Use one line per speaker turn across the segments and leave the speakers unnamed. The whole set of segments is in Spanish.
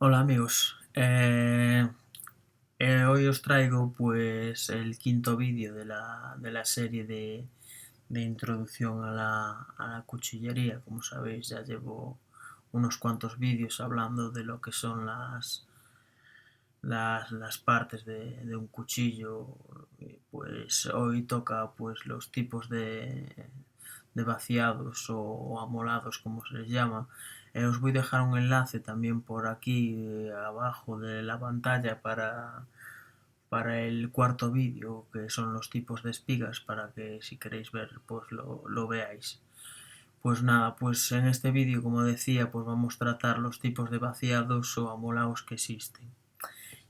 Hola amigos, hoy os traigo pues el quinto vídeo de la serie de introducción a la cuchillería. Como sabéis, ya llevo unos cuantos vídeos hablando de lo que son las partes de un cuchillo. Pues hoy toca pues los tipos de vaciados o amolados, como se les llama. Os voy a dejar un enlace también por aquí abajo de la pantalla para el cuarto vídeo, que son los tipos de espigas, para que si queréis ver pues lo veáis. Pues nada, pues en este vídeo, como decía, pues vamos a tratar los tipos de vaciados o amolados que existen.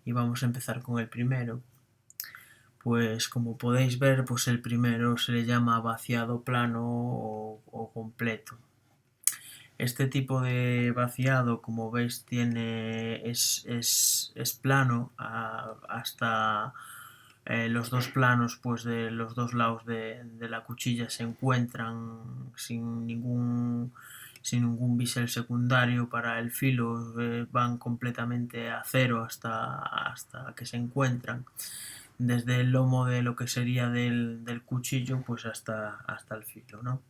Y vamos a empezar con el primero. Pues como podéis ver, pues el primero se le llama vaciado plano o completo. Este tipo de vaciado, como veis, es plano hasta los dos planos, pues de los dos lados de la cuchilla se encuentran sin ningún bisel secundario para el filo. Van completamente a cero hasta que se encuentran desde el lomo de lo que sería del cuchillo pues hasta el filo, ¿no?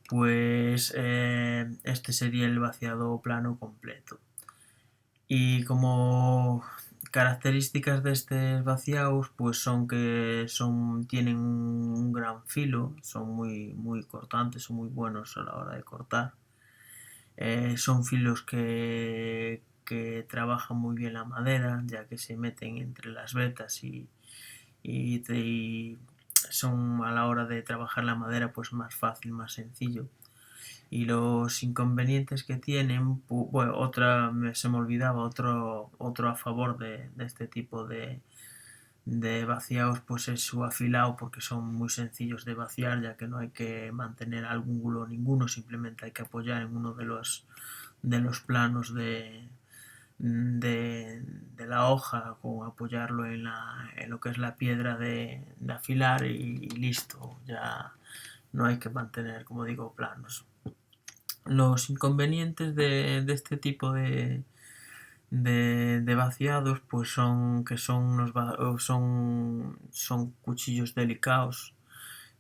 Pues este sería el vaciado plano completo. Y como características de estos vaciados, pues son que tienen un gran filo, son muy cortantes, son muy buenos a la hora de cortar. Son filos que trabajan muy bien la madera, ya que se meten entre las vetas y son, a la hora de trabajar la madera, pues más fácil, más sencillo. Y los inconvenientes que tienen, bueno, se me olvidaba, otro a favor de este tipo de vaciados, pues es su afilado, porque son muy sencillos de vaciar, ya que no hay que mantener ángulo ninguno, simplemente hay que apoyar en uno de los planos de la hoja, con apoyarlo en lo que es la piedra de afilar y listo, ya no hay que mantener, como digo, planos. Los inconvenientes de este tipo de vaciados pues son que son cuchillos delicados.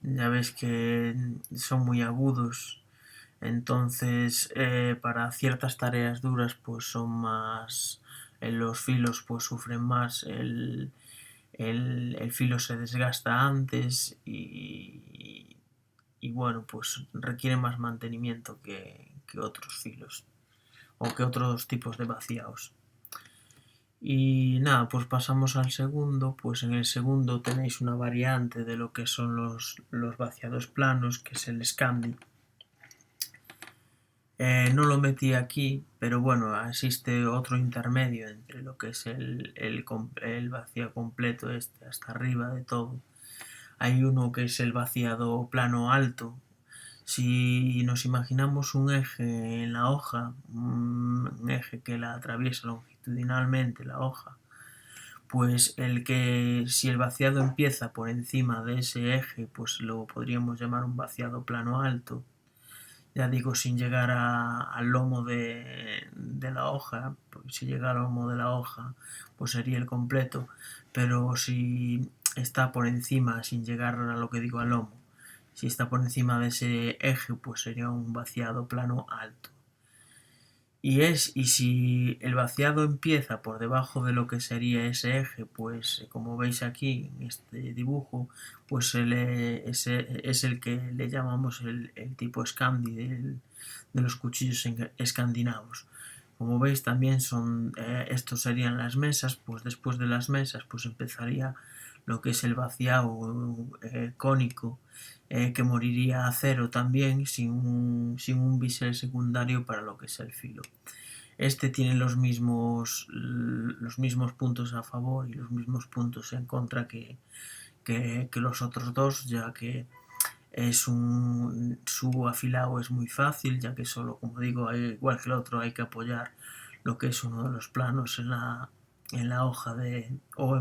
Ya ves que son muy agudos, entonces para ciertas tareas duras pues son más, los filos pues sufren más, el filo se desgasta antes y bueno, pues requiere más mantenimiento que otros filos o que otros tipos de vaciados. Y nada, pues pasamos al segundo. Pues en el segundo tenéis una variante de lo que son los vaciados planos, que es el Scandi. No lo metí aquí, pero bueno, existe otro intermedio entre lo que es el vaciado completo hasta arriba de todo. Hay uno que es el vaciado plano alto. Si nos imaginamos un eje en la hoja, un eje que la atraviesa longitudinalmente la hoja, pues si el vaciado empieza por encima de ese eje, pues lo podríamos llamar un vaciado plano alto. Ya digo, sin llegar al lomo de la hoja, porque si llega al lomo de la hoja, pues sería el completo. Pero si está por encima, sin llegar a lo que digo al lomo, si está por encima de ese eje, pues sería un vaciado plano alto. Y si el vaciado empieza por debajo de lo que sería ese eje, pues como veis aquí en este dibujo, pues ese es el que le llamamos el tipo Scandi de los cuchillos escandinavos. Como veis también estos serían las mesas. Pues después de las mesas pues empezaría lo que es el vaciado cónico, que moriría a cero también, sin un bisel secundario para lo que es el filo. Este tiene los mismos puntos a favor y los mismos puntos en contra que los otros dos, ya que su afilado es muy fácil, ya que solo, como digo, igual que el otro, hay que apoyar lo que es uno de los planos en la hoja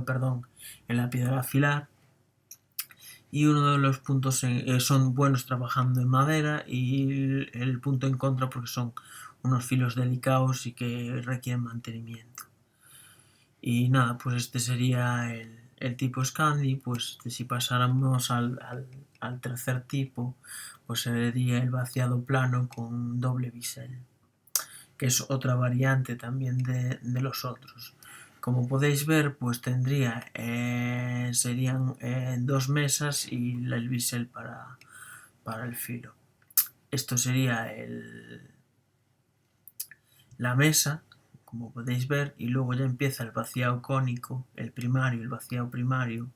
perdón, en la piedra de afilar. Y uno de los puntos son buenos trabajando en madera, y el punto en contra porque son unos filos delicados y que requieren mantenimiento. Y nada, pues este sería el tipo Scandi. Pues si pasáramos al tercer tipo, pues sería el vaciado plano con doble bisel, que es otra variante también de los otros. Como podéis ver, pues serían dos mesas y el bisel para el filo. Esto sería la mesa, como podéis ver, y luego ya empieza el vaciado cónico, el primario, el vaciado primario,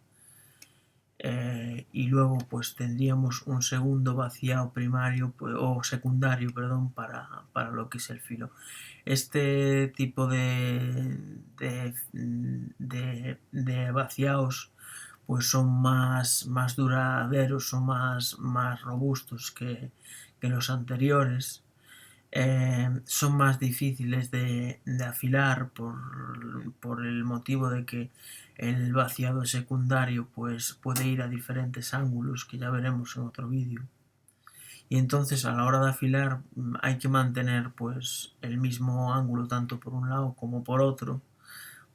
y luego pues tendríamos un segundo vaciado primario o secundario, perdón, para lo que es el filo. Este tipo de vaciados pues son más duraderos, son más robustos que los anteriores. Son más difíciles de afilar por el motivo de que el vaciado secundario pues puede ir a diferentes ángulos, que ya veremos en otro vídeo, y entonces a la hora de afilar hay que mantener pues el mismo ángulo tanto por un lado como por otro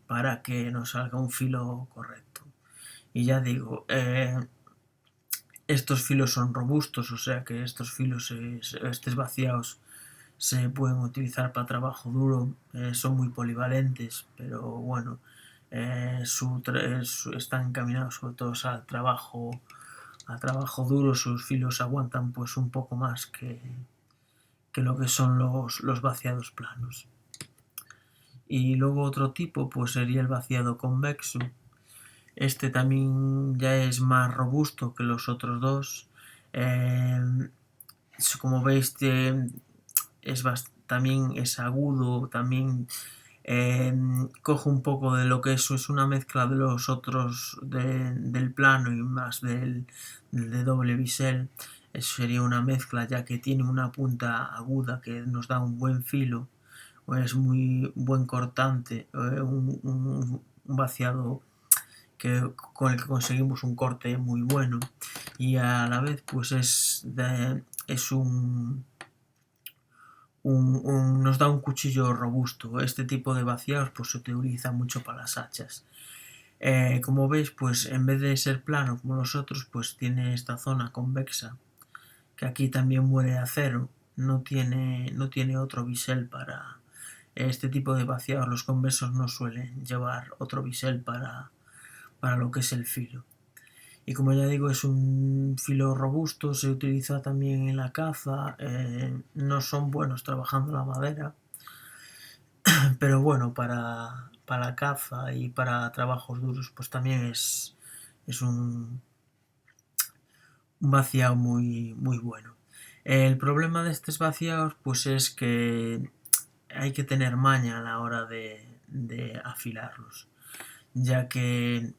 para que nos salga un filo correcto. Y ya digo, estos filos son robustos, o sea que estos filos, estos vaciados, se pueden utilizar para trabajo duro, son muy polivalentes, pero bueno, están encaminados sobre todo al trabajo duro. Sus filos aguantan pues un poco más que lo que son los vaciados planos. Y luego otro tipo pues sería el vaciado convexo. Este también ya es más robusto que los otros dos. Como veis, también es agudo, también coge un poco de lo que es una mezcla de los otros del plano y más del de doble bisel. Eso sería una mezcla, ya que tiene una punta aguda que nos da un buen filo, o es muy buen cortante, un vaciado con el que conseguimos un corte muy bueno, y a la vez pues nos da un cuchillo robusto. Este tipo de vaciados pues se utiliza mucho para las hachas. Como veis, pues en vez de ser plano como los otros, pues tiene esta zona convexa, que aquí también muere acero. No tiene otro bisel para este tipo de vaciados. Los convexos no suelen llevar otro bisel para lo que es el filo. Y como ya digo, es un filo robusto, se utiliza también en la caza. No son buenos trabajando la madera, pero bueno, para la caza y para trabajos duros pues también es un vaciado muy bueno. El problema de estos vaciados pues es que hay que tener maña a la hora de afilarlos, ya que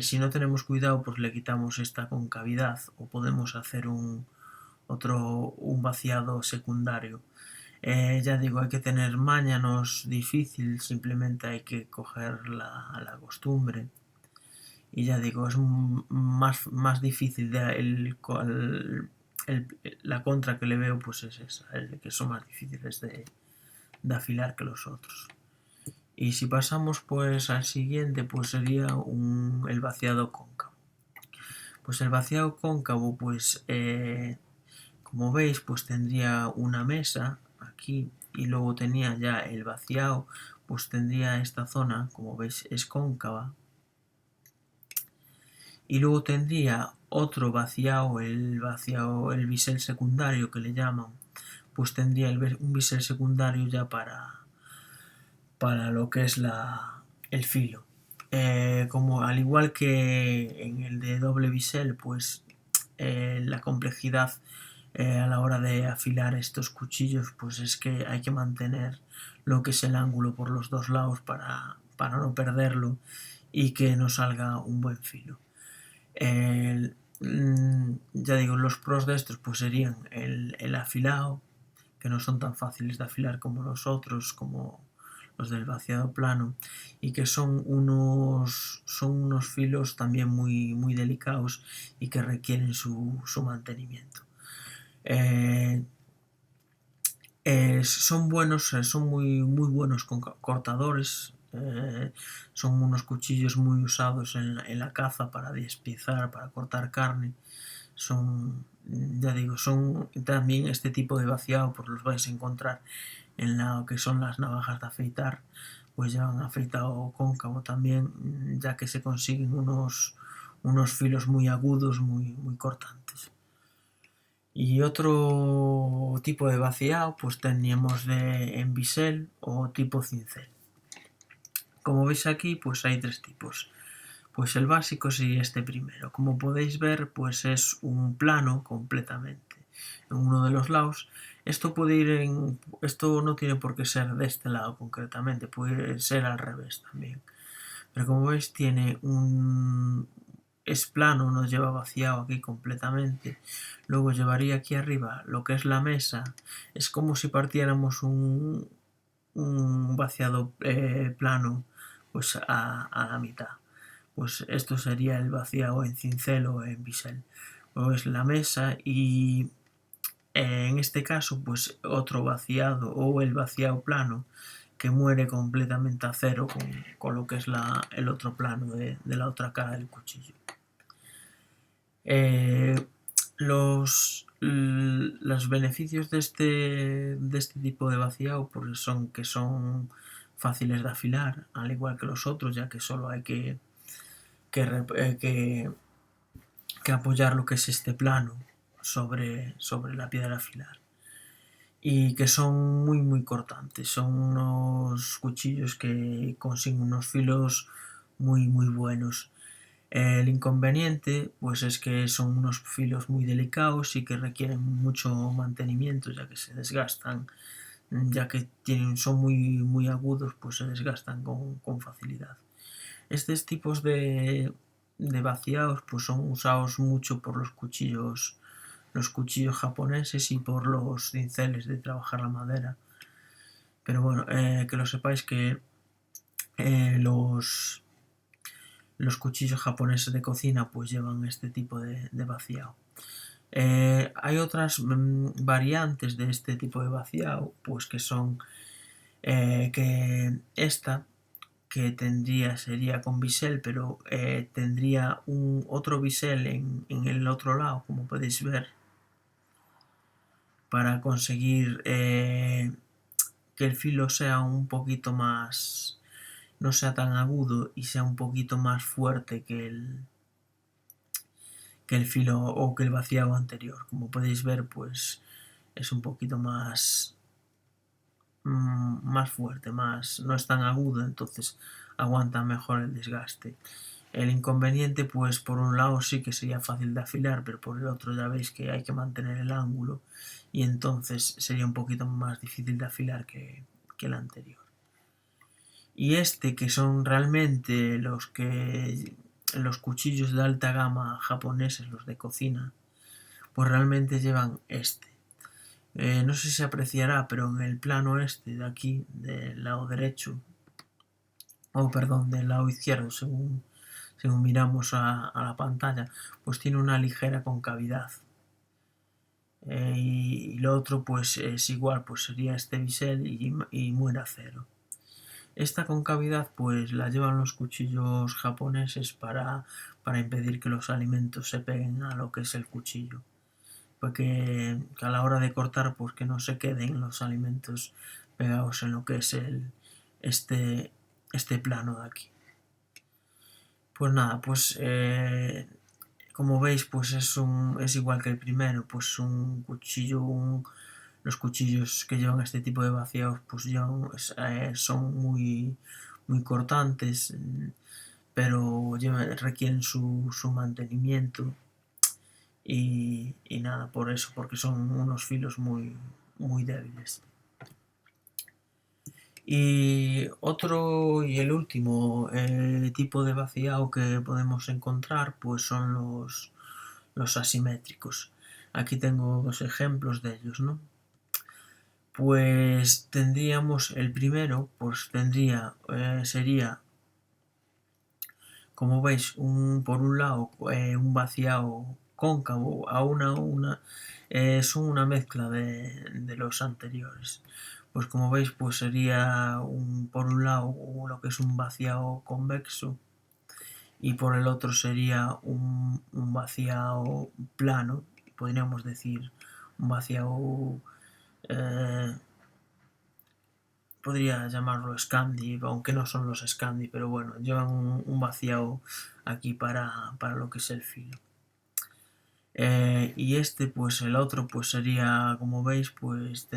si no tenemos cuidado pues le quitamos esta concavidad, o podemos hacer un vaciado secundario. Ya digo, hay que tener maña, no es difícil, simplemente hay que coger la costumbre. Y ya digo, es más difícil la contra que le veo pues es esa, que son más difíciles de afilar que los otros. Y si pasamos pues al siguiente, pues sería el vaciado cóncavo. Pues el vaciado cóncavo, pues como veis, pues tendría una mesa aquí, y luego tenía ya el vaciado, pues tendría esta zona, como veis, es cóncava. Y luego tendría otro vaciado, el bisel secundario que le llaman, pues tendría un bisel secundario ya para lo que es el filo. Como al igual que en el de doble bisel, pues la complejidad a la hora de afilar estos cuchillos pues es que hay que mantener lo que es el ángulo por los dos lados para no perderlo y que nos salga un buen filo. Ya digo, los pros de estos pues serían el afilado, que no son tan fáciles de afilar como los otros, como los del vaciado plano, y que son unos filos también muy delicados y que requieren su mantenimiento. Son buenos, son muy buenos cortadores. Son unos cuchillos muy usados en la caza para despiezar, para cortar carne. Son, ya digo, son también este tipo de vaciado, pues los vais a encontrar en lo que son las navajas de afeitar, pues llevan afeitado cóncavo también, ya que se consiguen unos filos muy agudos, muy cortantes. Y otro tipo de vaciado, pues teníamos en bisel o tipo cincel. Como veis aquí, pues hay tres tipos. Pues el básico sería este primero. Como podéis ver, pues es un plano completamente en uno de los lados. Esto no tiene por qué ser de este lado concretamente, puede ser al revés también. Pero como veis es plano, no lleva vaciado aquí completamente. Luego llevaría aquí arriba lo que es la mesa. Es como si partiéramos un vaciado plano pues a la mitad. Pues esto sería el vaciado en cincel o en bisel. Luego es la mesa y en este caso pues otro vaciado o el vaciado plano que muere completamente a cero con lo que es el otro plano de la otra cara del cuchillo. Los beneficios de este tipo de vaciado pues son que son fáciles de afilar, al igual que los otros, ya que solo hay que apoyar lo que es este plano sobre la piedra a afilar. Y que son muy cortantes, son unos cuchillos que consiguen unos filos muy buenos. El inconveniente pues es que son unos filos muy delicados y que requieren mucho mantenimiento, ya que se desgastan, ya que son muy agudos, pues se desgastan con facilidad. Estos tipos de vaciados pues son usados mucho por los cuchillos japoneses y por los cinceles de trabajar la madera. Pero bueno, que lo sepáis que los cuchillos japoneses de cocina pues llevan este tipo de vaciado. Hay otras variantes de este tipo de vaciado, pues que son que esta que sería con bisel, pero tendría otro bisel en el otro lado, como podéis ver, para conseguir que el filo sea un poquito más, no sea tan agudo y sea un poquito más fuerte que el filo o que el vaciado anterior. Como podéis ver, pues es un poquito más fuerte, no es tan agudo, entonces aguanta mejor el desgaste. El inconveniente, pues por un lado sí que sería fácil de afilar, pero por el otro ya veis que hay que mantener el ángulo y entonces sería un poquito más difícil de afilar que el anterior. Y que son realmente los cuchillos de alta gama japoneses, los de cocina, pues realmente llevan no sé si se apreciará, pero en el plano de aquí, del lado derecho, o perdón, del lado izquierdo, según miramos a la pantalla, pues tiene una ligera concavidad. Y lo otro pues es igual, pues sería este bisel y muere a cero. Esta concavidad pues la llevan los cuchillos japoneses para impedir que los alimentos se peguen a lo que es el cuchillo. Porque a la hora de cortar pues que no se queden los alimentos pegados en lo que es este plano de aquí. Pues nada, pues como veis pues es igual que el primero, pues un cuchillo, los cuchillos que llevan este tipo de vaciados pues son muy cortantes, pero requieren su mantenimiento y nada, por eso, porque son unos filos muy débiles. Y el último tipo de vaciado que podemos encontrar pues son los asimétricos. Aquí tengo dos ejemplos de ellos, ¿no? Pues tendríamos el primero, pues sería, como veis, por un lado un vaciado cóncavo, son una mezcla de los anteriores. Pues como veis, pues sería por un lado lo que es un vaciado convexo y por el otro sería un vaciado plano, podríamos decir un vaciado, podría llamarlo Scandi, aunque no son los Scandi, pero bueno, llevan un vaciado aquí para lo que es el filo. Y pues el otro, pues sería, como veis, pues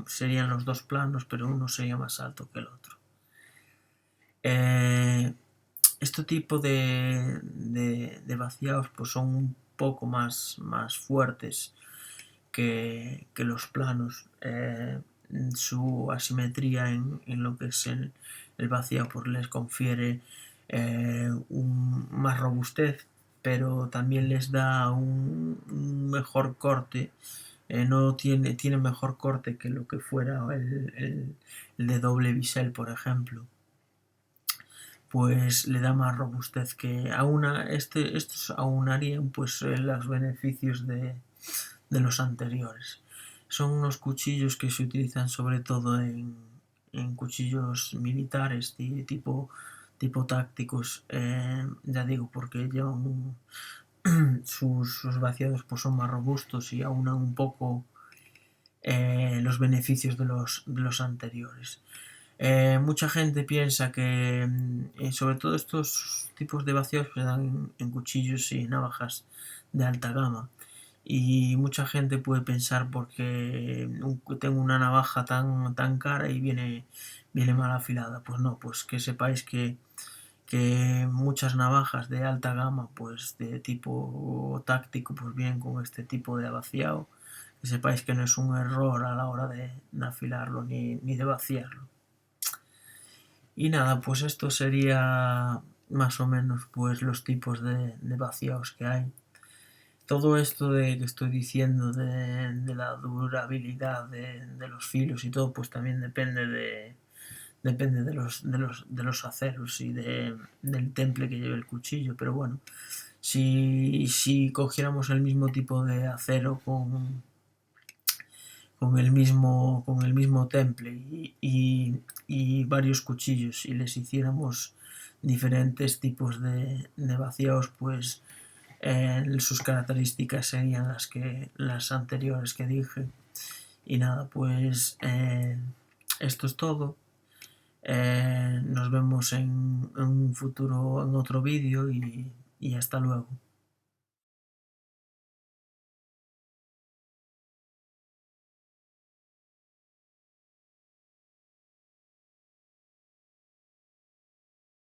serían los dos planos, pero uno sería más alto que el otro. Este tipo de vaciados pues son un poco más fuertes que los planos. Su asimetría en lo que es el vaciado pues les confiere más robustez, pero también les da un mejor corte. No tiene mejor corte que lo que fuera el de doble bisel, por ejemplo. Pues le da más robustez que estos aunarían pues los beneficios de los anteriores. Son unos cuchillos que se utilizan sobre todo en cuchillos militares tipo tácticos, ya digo, porque llevan sus vaciados pues son más robustos y aunan un poco los beneficios de los anteriores. Mucha gente piensa que sobre todo estos tipos de vaciados se dan en cuchillos y navajas de alta gama, y mucha gente puede pensar porque tengo una navaja tan cara y viene mal afilada. Pues no, pues que sepáis que muchas navajas de alta gama pues de tipo táctico pues vienen con este tipo de vaciado, que sepáis que no es un error a la hora de afilarlo ni de vaciarlo. Y nada, pues esto sería más o menos pues los tipos de vaciados que hay. Todo esto que estoy diciendo de la durabilidad de los filos y todo, pues también depende de los aceros y del temple que lleve el cuchillo. Pero bueno, si cogiéramos el mismo tipo de acero con el mismo temple y varios cuchillos y les hiciéramos diferentes tipos de vaciados, pues sus características serían las anteriores que dije. Y nada, pues esto es todo. Nos vemos en un futuro, en otro vídeo, y hasta luego.